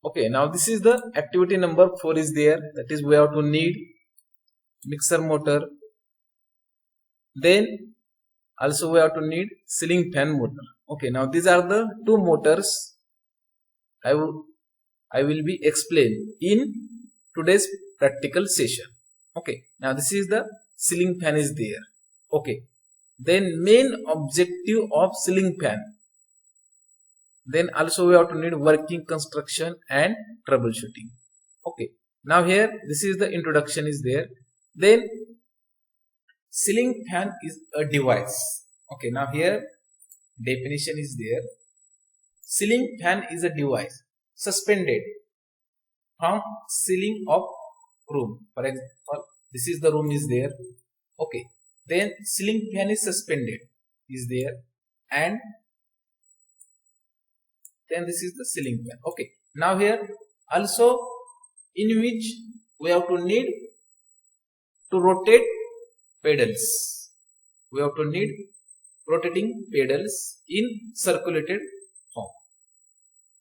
Okay, now this is the activity number 4 is there. That is, we have to need mixer motor. Then also we have to need ceiling fan motor. Okay, now these are the two motors I will be explained in today's practical session. Okay, now this is the ceiling fan is there. Okay, then main objective of ceiling fan. Then also we have to need working construction and troubleshooting. Okay, now here this is the introduction is there. Then ceiling fan is a device. Okay, now here definition is there. Ceiling fan is a device suspended from ceiling of room. For example, this is the room is there. Okay, then ceiling fan is suspended is there, and then this is the ceiling fan. Okay, now here also in which we have to need to rotate pedals. We have to need rotating pedals in circulated form.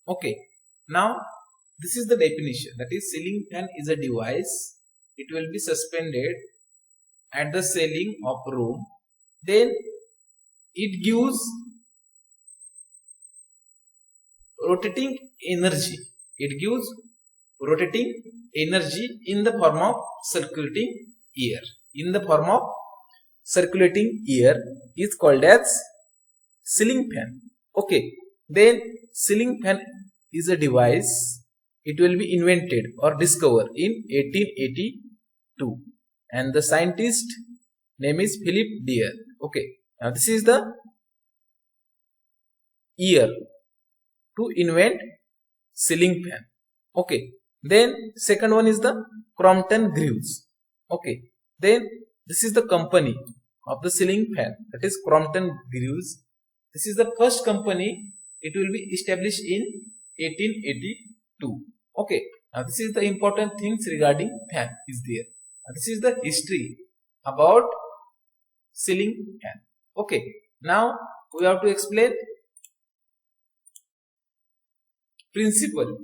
Okay, now this is the definition. That is, ceiling fan is a device. It will be suspended at the ceiling of room. Then it gives rotating energy. It gives rotating energy in the form of circulating air. In the form of circulating air is called as ceiling fan. Okay, then ceiling fan is a device. It will be invented or discovered in 1882, and the scientist name is Philip Deere. Okay, now this is the year to invent ceiling fan. Okay, then second one is the Crompton Greaves. Okay, then this is the company of the ceiling fan, that is Crompton Greaves. This is the first company. It will be established in 1882. Okay, now this is the important things regarding fan is there. Now this is the history about ceiling fan. Okay, now we have to explain principle.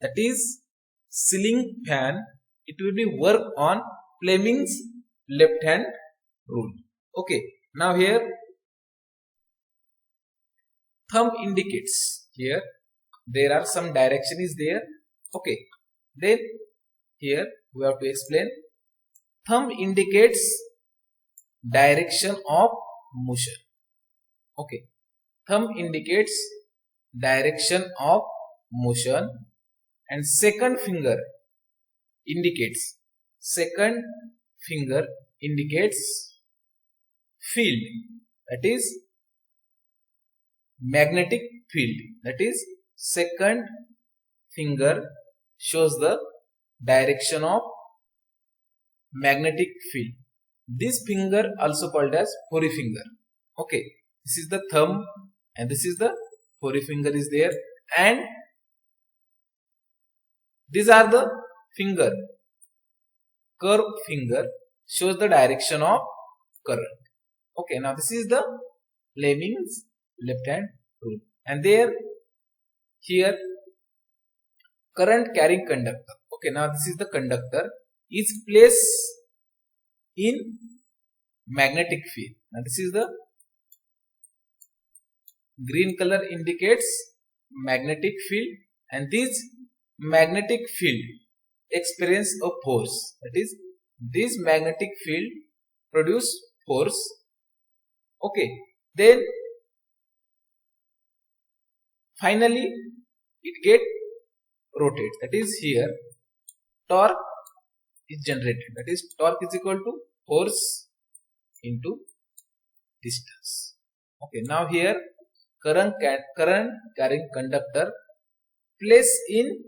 That is, ceiling fan, it will be work on Fleming's left hand rule. Okay, now here thumb indicates. Here there are some direction is there. Okay, then here we have to explain thumb indicates direction of motion. Okay, thumb indicates direction of motion, and second finger indicates field, that is magnetic field. That is, second finger shows the direction of magnetic field. This finger also called as forefinger. Okay, this is the thumb and this is the forefinger is there, and these are the finger. Curve finger shows the direction of current. Okay, now this is the Fleming's left hand rule, and there here current carrying conductor. Okay, now this is the conductor is placed in magnetic field. Now this is the green color indicates magnetic field, and this magnetic field experience a force. That is, this magnetic field produce force. Okay, then finally it get rotate. That is, here torque is generated. That is, torque is equal to force into distance. Okay, now here current carrying conductor place in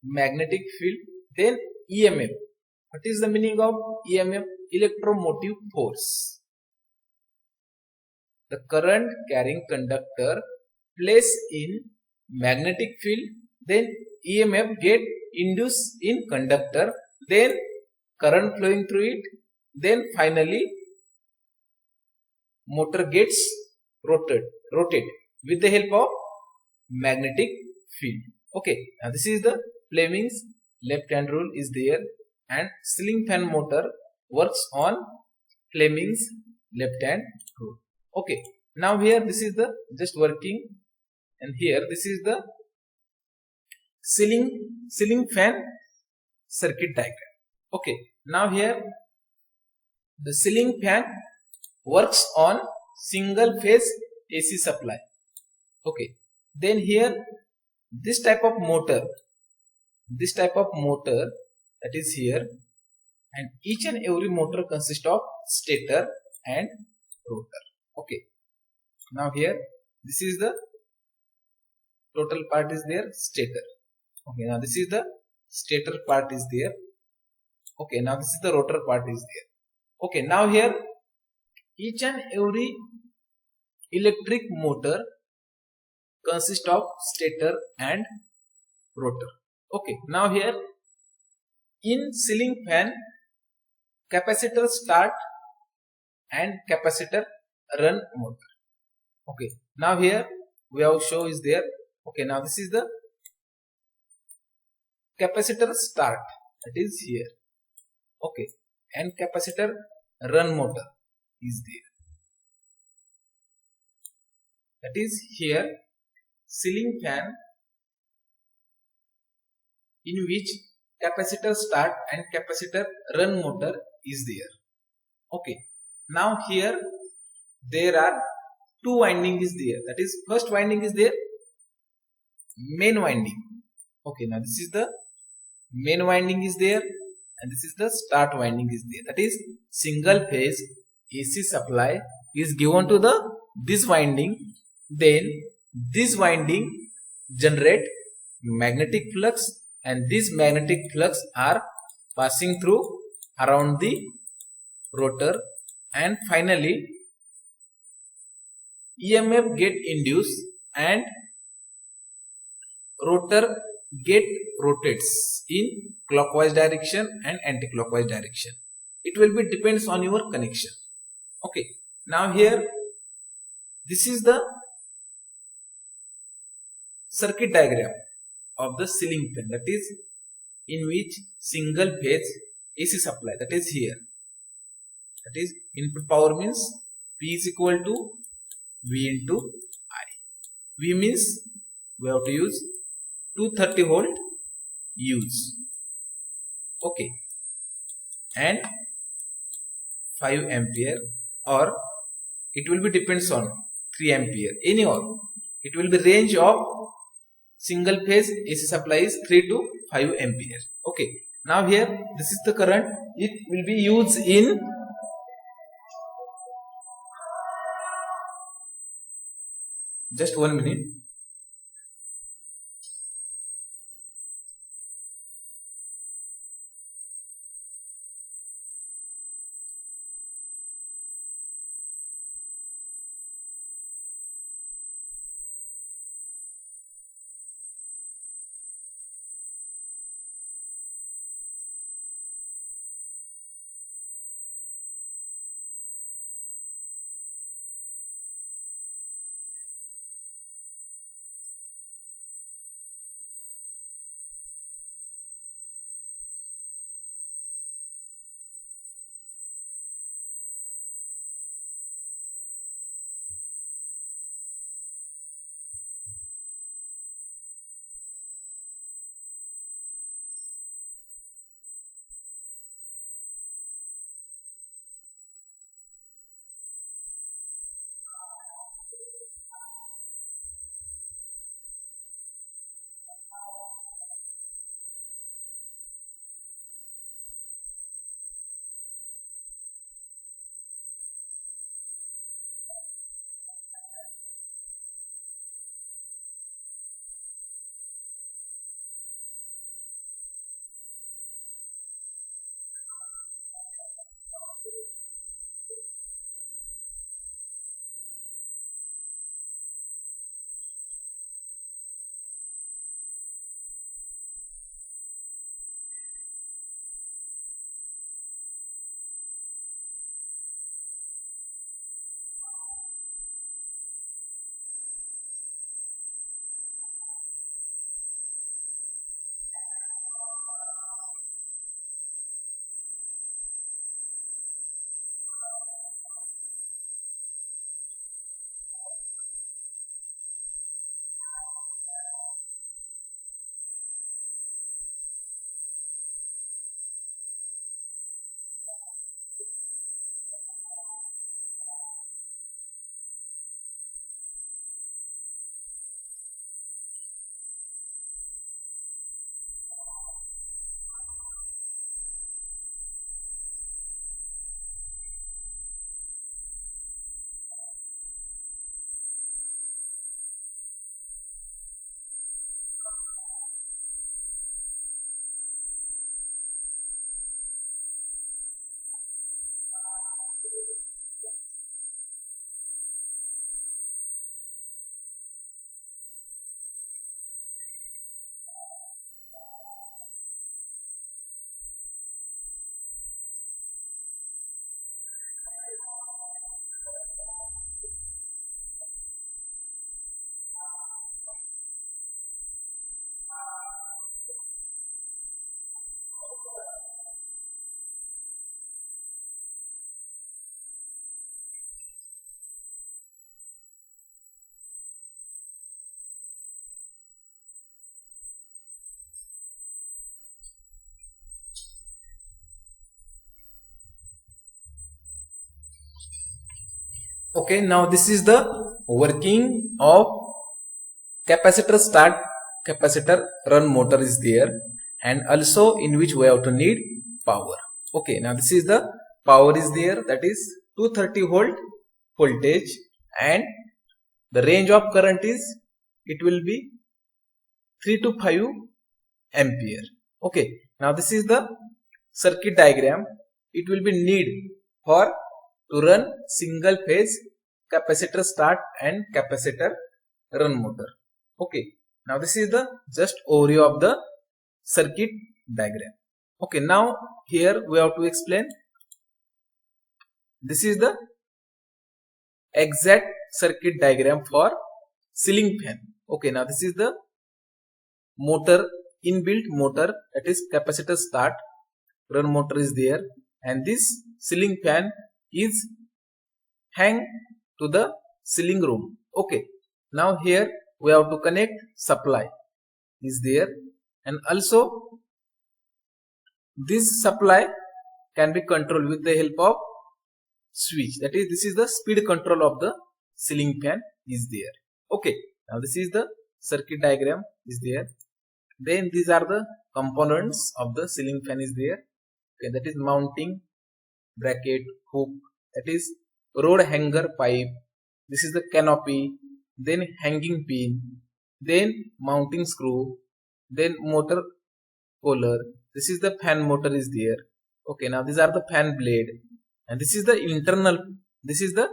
magnetic field, then EMF. What is the meaning of EMF? Electromotive force. The current carrying conductor place in magnetic field, then EMF get induced in conductor, then current flowing through it, then finally motor gets rotate with the help of magnetic field. Okay, now this is the Fleming's left hand rule is there, and ceiling fan motor works on Fleming's left hand rule. Okay, now here this is the just working, and here this is the ceiling fan circuit diagram. Okay, now here the ceiling fan works on single phase AC supply. Okay, then here this type of motor that is here, and each and every motor consists of stator and rotor. Okay, now here this is the total part is there, stator. Okay, now this is the stator part is there. Okay, now this is the rotor part is there. Okay, now here each and every electric motor consists of stator and rotor. Okay, now here in ceiling fan, capacitor start and capacitor run motor. Okay, now here we have show is there. Okay, now this is the capacitor start, that is here. Okay, and capacitor run motor is there, that is here. Ceiling fan in which capacitor start and capacitor run motor is there. Okay, now here there are two winding is there, that is first winding is there, main winding. Okay, now this is the main winding is there, and this is the start winding is there, that is single phase AC supply is given to the this winding, then this winding generate magnetic flux, and this magnetic flux are passing through around the rotor, and finally EMF get induced and rotor get rotates in clockwise direction and anti-clockwise direction. It will be depends on your connection. Okay, now here this is the circuit diagram of the ceiling fan, that is in which single phase AC supply, that is here, that is input power means P is equal to V into I. V means we have to use 230 volt use. Okay, and 5 ampere, or it will be depends on 3 ampere, anyhow it will be range of single phase AC supply is 3 to 5 ampere. Okay, now here this is the current, it will be used in just 1 minute. Okay, now this is the working of capacitor start, capacitor run motor is there, and also in which we have to need power. Okay, now this is the power is there, that is 230 volt voltage, and the range of current is, it will be 3 to 5 ampere. Okay, now this is the circuit diagram. It will be need for to run single phase capacitor start and capacitor run motor. Okay, now this is the just overview of the circuit diagram. Okay, now here we have to explain. This is the exact circuit diagram for ceiling fan. Okay, now this is the motor, inbuilt motor, that is capacitor start, run motor is there, and this ceiling fan is hang to the ceiling room. Okay, now here we have to connect supply is there, and also this supply can be controlled with the help of switch, that is this is the speed control of the ceiling fan is there. Okay, now this is the circuit diagram is there. Then these are the components of the ceiling fan is there. Okay, that is mounting bracket, hook, that is rod hanger pipe, this is the canopy, then hanging pin, then mounting screw, then motor collar, this is the fan motor is there. Okay, now these are the fan blade, and this is the internal, this is the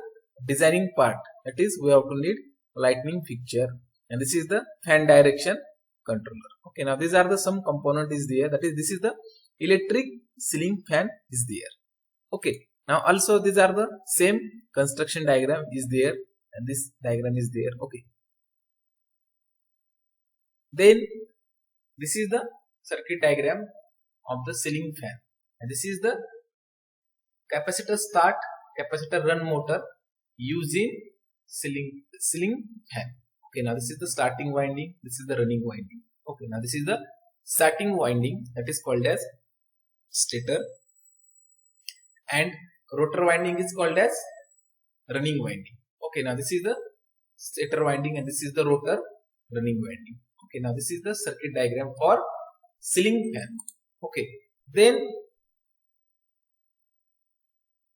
designing part, that is we have to need lightning fixture, and this is the fan direction controller. Okay, now these are the some component is there, that is this is the electric ceiling fan is there. Okay, now also these are the same construction diagram is there, and this diagram is there. Okay, then this is the circuit diagram of the ceiling fan, and this is the capacitor start, capacitor run motor using ceiling fan. Okay, now this is the starting winding, this is the running winding. Okay, now this is the starting winding, that is called as stator, and rotor winding is called as running winding. Okay, now this is the stator winding, and this is the rotor running winding. Okay, now this is the circuit diagram for ceiling fan. Okay, then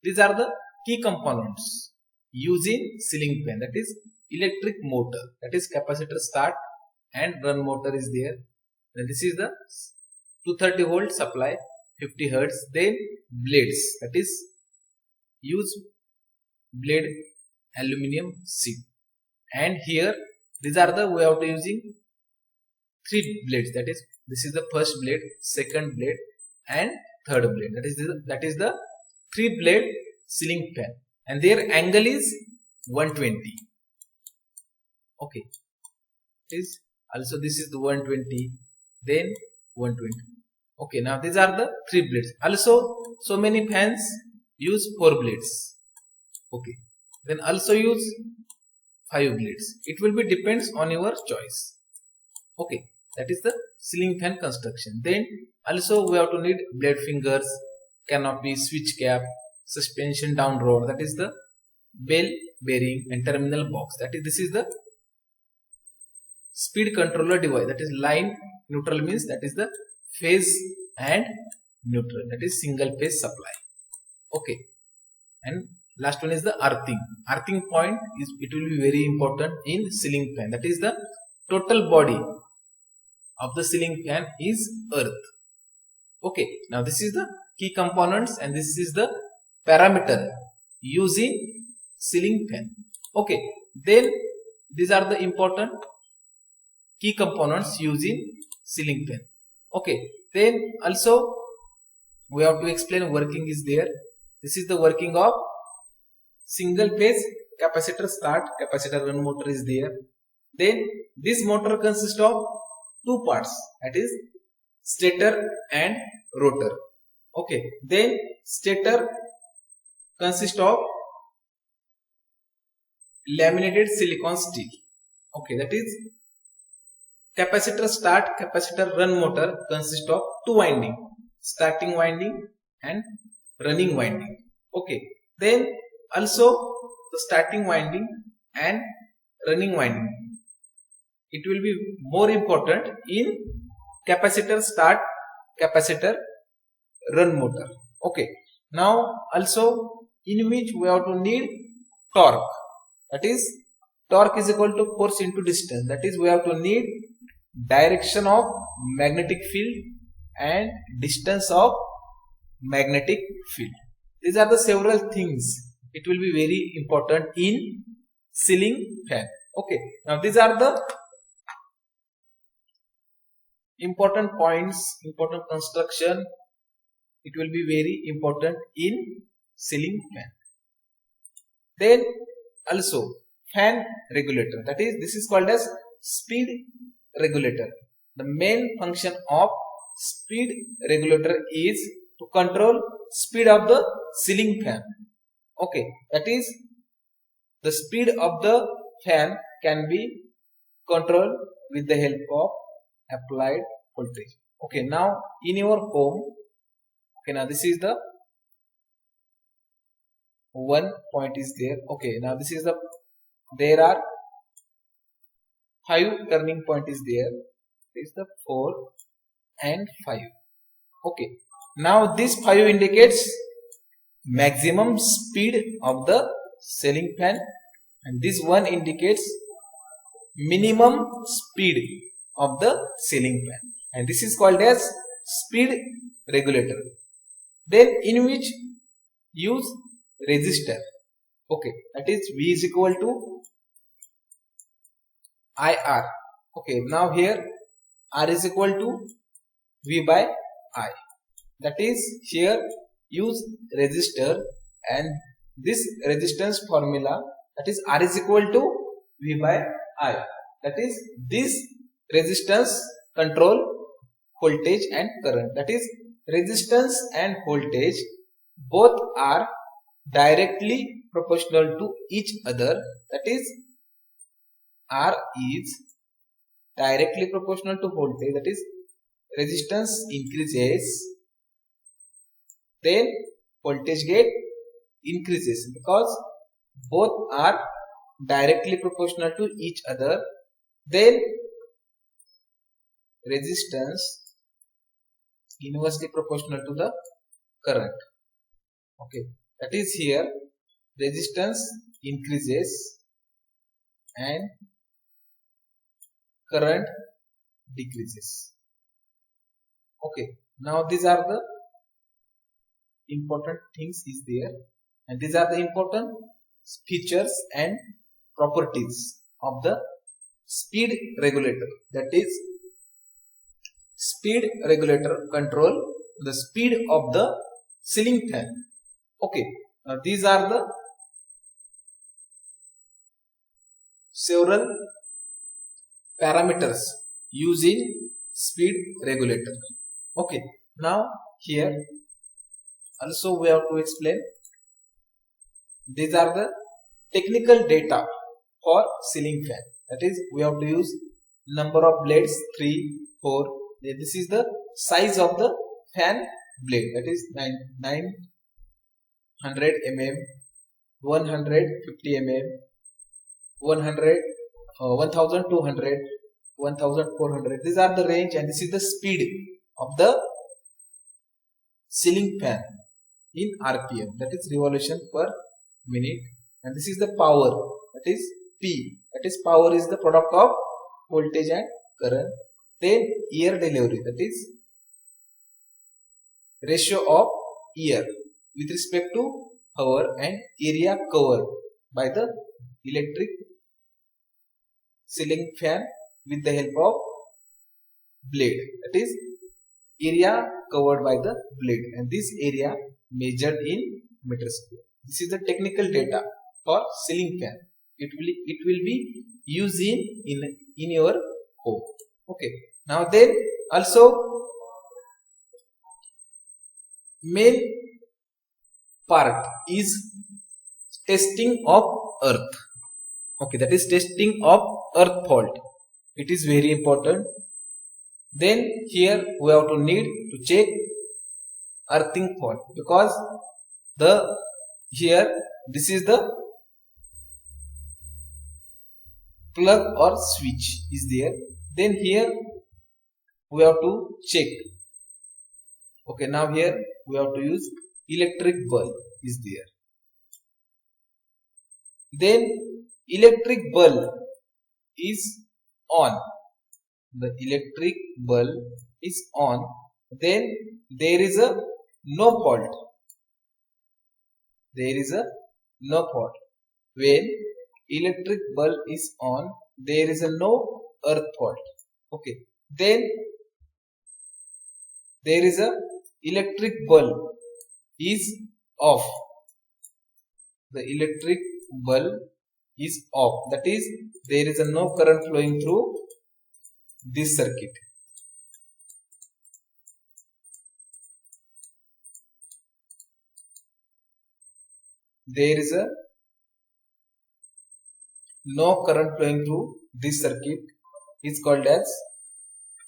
these are the key components using ceiling fan, that is electric motor, that is capacitor start and run motor is there. Then this is the 230 volt supply, 50 hertz, then blades, that is use blade aluminum sheet, and here these are the we have to using 3 blades, that is this is the first blade, second blade, and third blade, that is the 3 blade ceiling fan, and their angle is 120. Okay, is also this is the 120, then 120. Okay, now these are the 3 blades. Also so many fans use 4 blades. Okay, then also use 5 blades. It will be depends on your choice. Okay, that is the ceiling fan construction. Then also we have to need blade fingers, canopy, switch cap, suspension down rod, that is the bell bearing, and terminal box, that is this is the speed controller device, that is line neutral means that is the phase and neutral, that is single phase supply. Okay, and last one is the earthing. Earthing point is, it will be very important in ceiling fan, that is the total body of the ceiling fan is earth. Okay, now this is the key components, and this is the parameter using ceiling fan. Okay, then these are the important key components using ceiling fan. Okay, then also we have to explain working is there. This is the working of single phase capacitor start, capacitor run motor is there. Then this motor consists of 2 parts, that is stator and rotor. Okay, then stator consists of laminated silicon steel. Okay, that is capacitor start, capacitor run motor consists of 2 winding, starting winding and running winding. Okay, then also the starting winding and running winding. It will be more important in capacitor start, capacitor run motor. Okay. Now also in which we have to need torque. That is torque is equal to force into distance. That is we have to need direction of magnetic field and distance of magnetic field. These are the several things. It will be very important in ceiling fan. Okay. Now these are the important points, important construction. It will be very important in ceiling fan. Then also fan regulator. That is, this is called as speed regulator. The main function of speed regulator is to control speed of the ceiling fan. Okay, that is, the speed of the fan can be controlled with the help of applied voltage. Okay, now in your home, okay, now this is the one point is there. Okay, now this is the, there are 5 turning point is there. This is the 4 and 5. Okay, now this 5 indicates maximum speed of the ceiling fan, and this one indicates minimum speed of the ceiling fan, and this is called as speed regulator. Then in which use resistor. Okay, that is V is equal to IR. Okay, now here R is equal to V by I. That is, here use resistor, and this resistance formula, that is R is equal to V by I. That is, this resistance control voltage and current. That is, resistance and voltage both are directly proportional to each other. That is, R is directly proportional to voltage. That is, resistance increases, then voltage get increases, because both are directly proportional to each other. Then resistance inversely proportional to the current. Okay, that is, here resistance increases and current decreases. Okay, now these are the important things is there, and these are the important features and properties of the speed regulator. That is, speed regulator control the speed of the ceiling fan. Okay, now these are the several parameters using speed regulator. Okay, now here also we have to explain, these are the technical data for ceiling fan. That is, we have to use number of blades 3, 4. This is the size of the fan blade, that is 900 mm, 150 mm, 1200, 1400. These are the range, and this is the speed of the ceiling fan in RPM, that is revolution per minute. And this is the power, that is P, that is power is the product of voltage and current. Then air delivery, that is ratio of air with respect to hour, and area covered by the electric ceiling fan with the help of blade, that is area covered by the blade, and this area measured in meter square. This is the technical data for ceiling fan. It will be used in your home. Okay, now then also main part is testing of earth. Okay, that is testing of earth fault. It is very important. Then here we have to need to check earthing fault, because the here this is the plug or switch is there. Then here we have to check. Okay, now here we have to use electric bulb is there. Then electric bulb is on. The electric bulb is on. Then there is a no fault. There is a no fault. When electric bulb is on, there is a no earth fault. Okay. Then there is a electric bulb is off. The electric bulb is off. That is, there is a no current flowing through this circuit. There is a no current flowing through this circuit is called as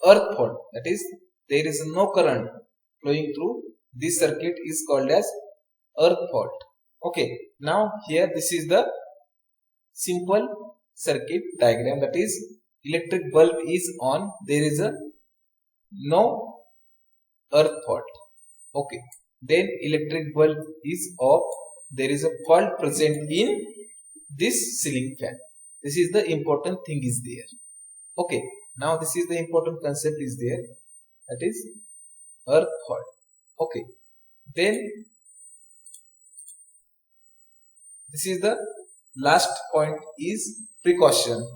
earth fault. That is, there is no current flowing through this circuit is called as earth fault. Okay, now here this is the simple circuit diagram. That is, electric bulb is on, there is a no earth fault. Okay, then electric bulb is off, there is a fault present in this ceiling fan. This is the important thing is there. Okay, now this is the important concept is there, that is earth fault. Okay, then this is the last point is precaution.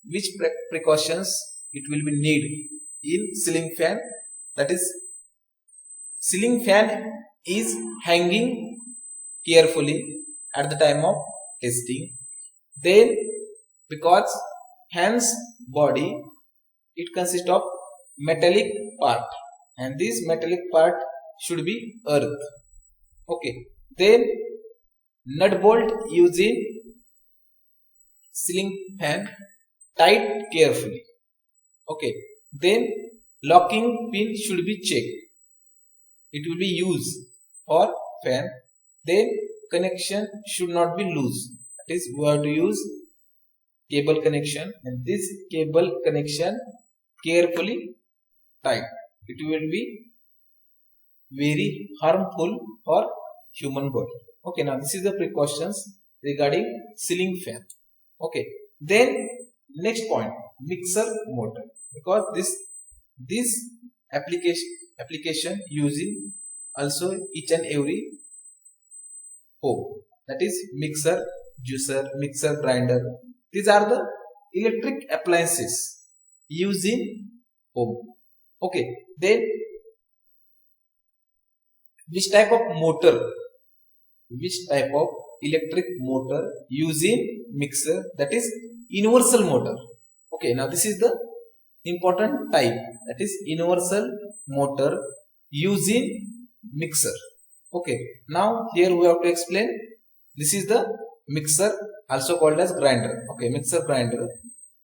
Which precautions it will be need in ceiling fan? That is, ceiling fan is hanging carefully at the time of testing. Then because fan's body, it consists of metallic part, and this metallic part should be earth. Okay, then nut bolt used in ceiling fan tight carefully. Okay, then locking pin should be checked. It will be used for fan. Then connection should not be loose. That is, we have to use cable connection, and this cable connection carefully tight. It will be very harmful for human body. Okay, now this is the precautions regarding ceiling fan. Okay, then next point, mixer motor, because this application using also each and every home, that is mixer, juicer, mixer, grinder. These are the electric appliances used in home. Okay, then which type of motor, which type of electric motor used in mixer? That is universal motor. Okay, now this is the important type, that is universal motor used in mixer. Okay, now here we have to explain. This is the mixer, also called as grinder. Okay, mixer, grinder.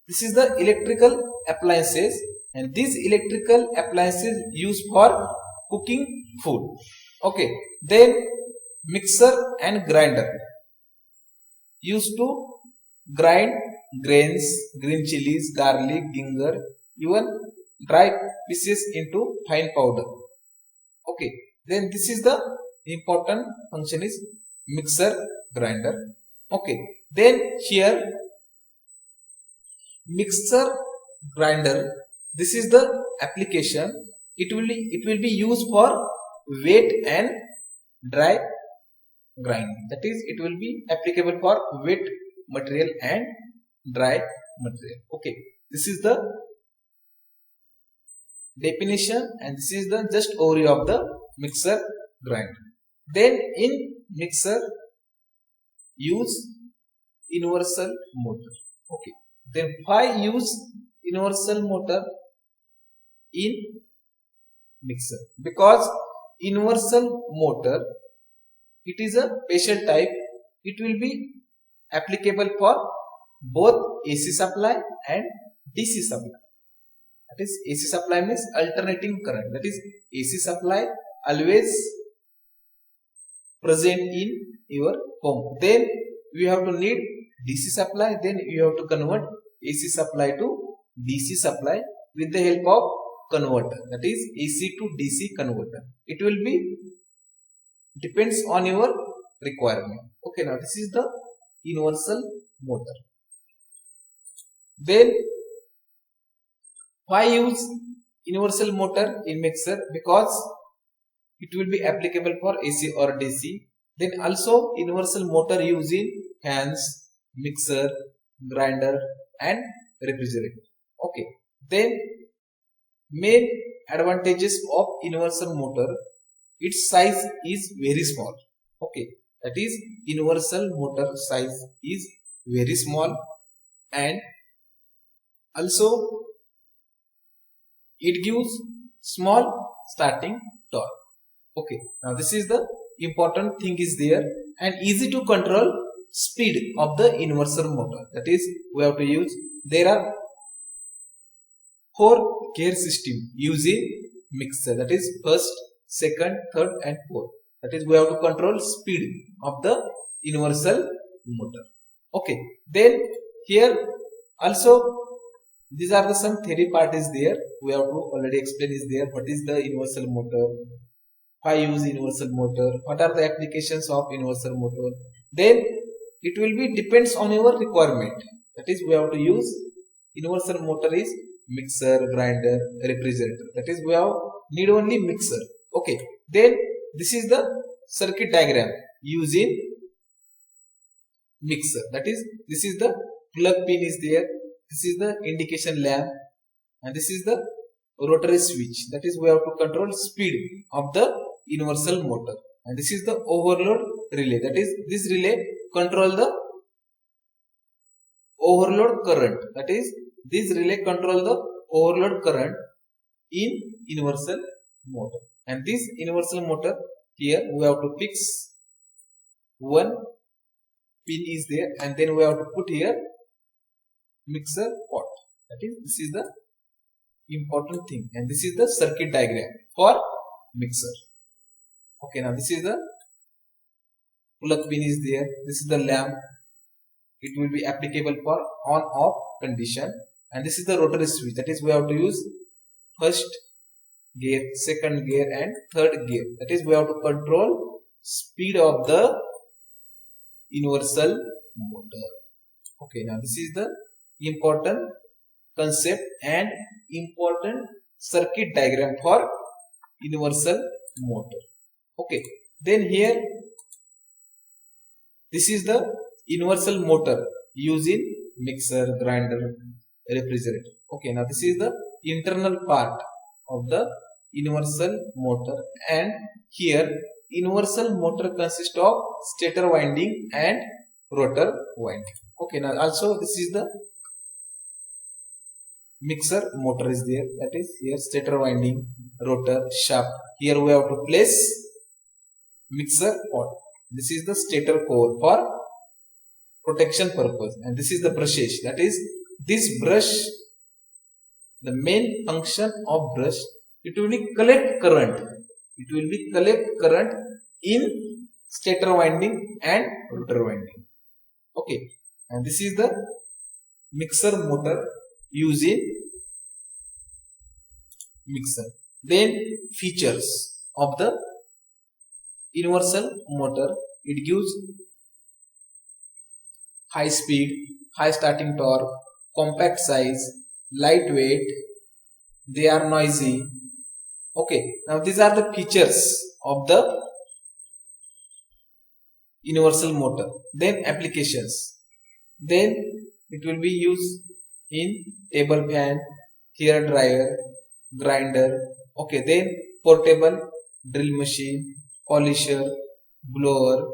This is the electrical appliances, and these electrical appliances used for cooking food. Okay, then mixer and grinder used to grind grains, green chilies, garlic, ginger, even dry pieces into fine powder. Okay, then this is the important function is mixer, grinder. Okay, then here mixer, grinder, this is the application. It will be used for wet and dry grind. That is, it will be applicable for wet material and dry material. Okay, this is the definition, and this is the just overview of the mixer, grinder. Then in mixer use universal motor. Okay, then why use universal motor in mixer? Because universal motor, it is a special type. It will be applicable for both AC supply and DC supply. That is, AC supply means alternating current. That is, AC supply always present in your home. Then we have to need DC supply. Then you have to convert AC supply to DC supply with the help of converter, that is AC to DC converter. It will be depends on your requirement. Okay, now this is the universal motor. Then why use universal motor in mixer? Because it will be applicable for AC or DC. Then also universal motor used in fans, mixer, grinder and refrigerator. Okay. Then main advantages of universal motor, its size is very small. Okay. That is universal motor size is very small, and also it gives small starting torque. Okay, now this is the important thing is there, and easy to control speed of the universal motor. That is, we have to use, there are 4 gear system using mixer, that is first, second, third and fourth. That is, we have to control speed of the universal motor. Okay, then here also these are the some theory part is there. We have to already explain is there. What is the universal motor? Why use universal motor? What are the applications of universal motor? Then it will be depends on your requirement. That is, we have to use universal motor is mixer, grinder, refrigerator. That is, we have need only mixer. Okay. Then this is the circuit diagram using mixer. That is, this is the plug pin is there. This is the indication lamp, and this is the rotary switch. That is, we have to control speed of the universal motor, and this is the overload relay. That is, this relay control the overload current. That is, this relay control the overload current in universal motor. And this universal motor, here we have to fix one pin is there, and then we have to put here mixer pot. That is, this is the important thing, and this is the circuit diagram for mixer. Okay, now this is the plug pin is there. This is the lamp. It will be applicable for on-off condition, and this is the rotary switch. That is, we have to use first gear, second gear and third gear. That is, we have to control speed of the universal motor. Okay, now this is the important concept and important circuit diagram for universal motor. Okay, then here this is the universal motor using mixer, grinder, refrigerator. Okay, now this is the internal part of the universal motor, and here universal motor consists of stator winding and rotor winding. Okay, now also this is the mixer motor is there. That is, here stator winding, rotor, shaft. Here we have to place mixer pot. This is the stator core for protection purpose, and this is the brushes. That is, this brush, the main function of brush, it will be collect current. It will be collect current in stator winding and rotor winding. Okay, and this is the mixer motor using mixer. Then features of the universal motor, it gives high speed, high starting torque, compact size, lightweight, they are noisy. Okay, now these are the features of the universal motor. Then applications. Then it will be used in table fan, hair dryer, grinder. Okay, then portable drill machine, polisher, blower,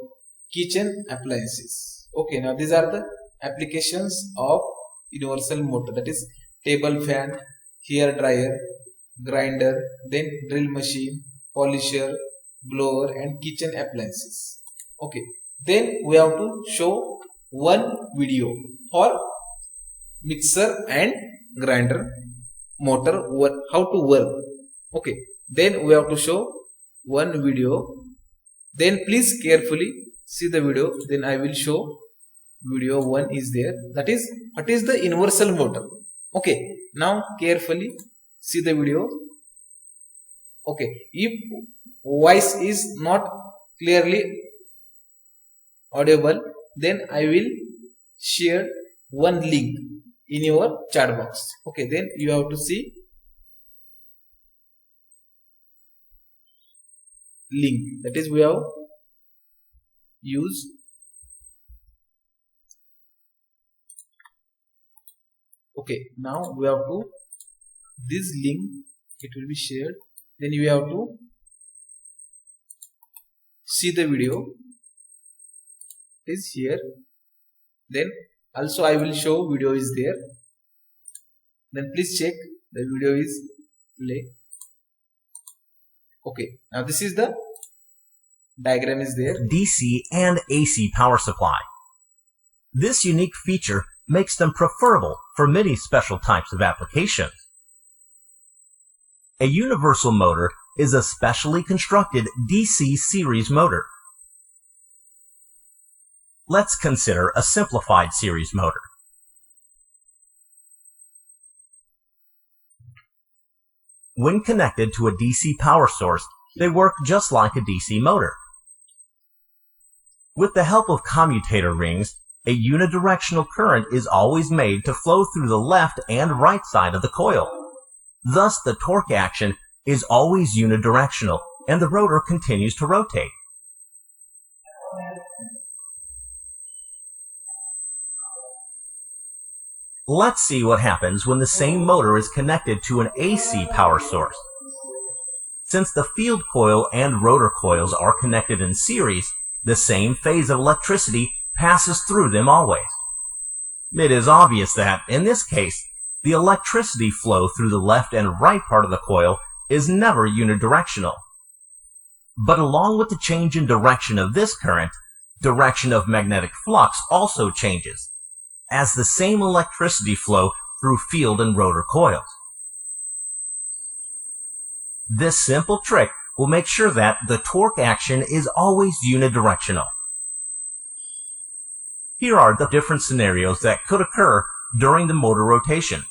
kitchen appliances. Okay, now these are the applications of universal motor. That is table fan, hair dryer, grinder, then drill machine, polisher, blower and kitchen appliances. Okay, then we have to show one video for mixer and grinder motor, how to work. Okay, then we have to show one video. Then please carefully see the video, then I will show video 1 is there. That is, what is the universal motor? Okay, now carefully see the video. Okay, if voice is not clearly audible, then I will share one link in your chat box. Okay, then you have to see link, that is we have used. Okay, now we have to, this link, it will be shared, then you have to see the video, it is here. Then also I will show video is there, then please check the video is play. Okay, now this is the diagram is there. DC and AC power supply. This unique feature makes them preferable for many special types of applications. A universal motor is a specially constructed DC series motor. Let's consider a simplified series motor. When connected to a DC power source, they work just like a DC motor. With the help of commutator rings, a unidirectional current is always made to flow through the left and right side of the coil. Thus, the torque action is always unidirectional, and the rotor continues to rotate. Let's see what happens when the same motor is connected to an AC power source. Since the field coil and rotor coils are connected in series, the same phase of electricity passes through them always. It is obvious that, in this case, the electricity flow through the left and right part of the coil is never unidirectional. But along with the change in direction of this current, direction of magnetic flux also changes, as the same electricity flow through field and rotor coils. This simple trick will make sure that the torque action is always unidirectional. Here are the different scenarios that could occur during the motor rotation.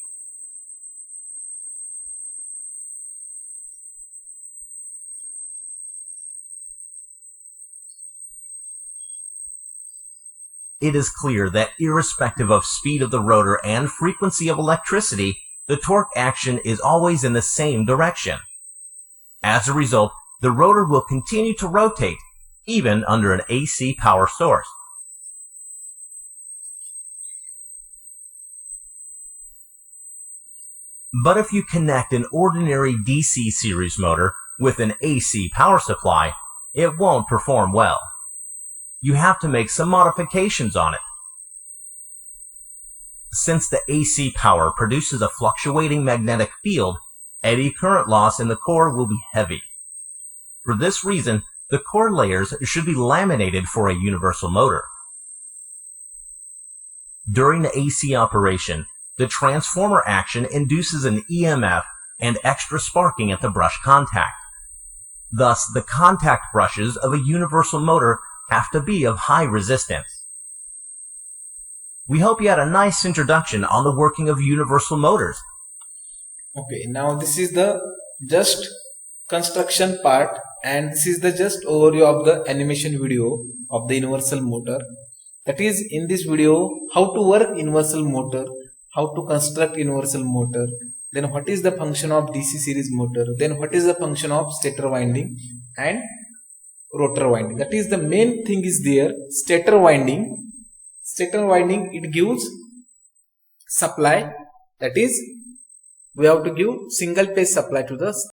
It is clear that irrespective of speed of the rotor and frequency of electricity, the torque action is always in the same direction. As a result, the rotor will continue to rotate, even under an AC power source. But if you connect an ordinary DC series motor with an AC power supply, it won't perform well. You have to make some modifications on it. Since the AC power produces a fluctuating magnetic field, eddy current loss in the core will be heavy. For this reason, the core layers should be laminated for a universal motor. During the AC operation, the transformer action induces an EMF and extra sparking at the brush contact. Thus, the contact brushes of a universal motor have to be of high resistance. We hope you had a nice introduction on the working of universal motors. Okay, now this is the just construction part, and this is the just overview of the animation video of the universal motor. That is, in this video, how to work universal motor, how to construct universal motor, then what is the function of DC series motor, then what is the function of stator winding and rotor winding. That is, the main thing is there, stator winding. Stator winding, it gives supply, that is, we have to give single phase supply to the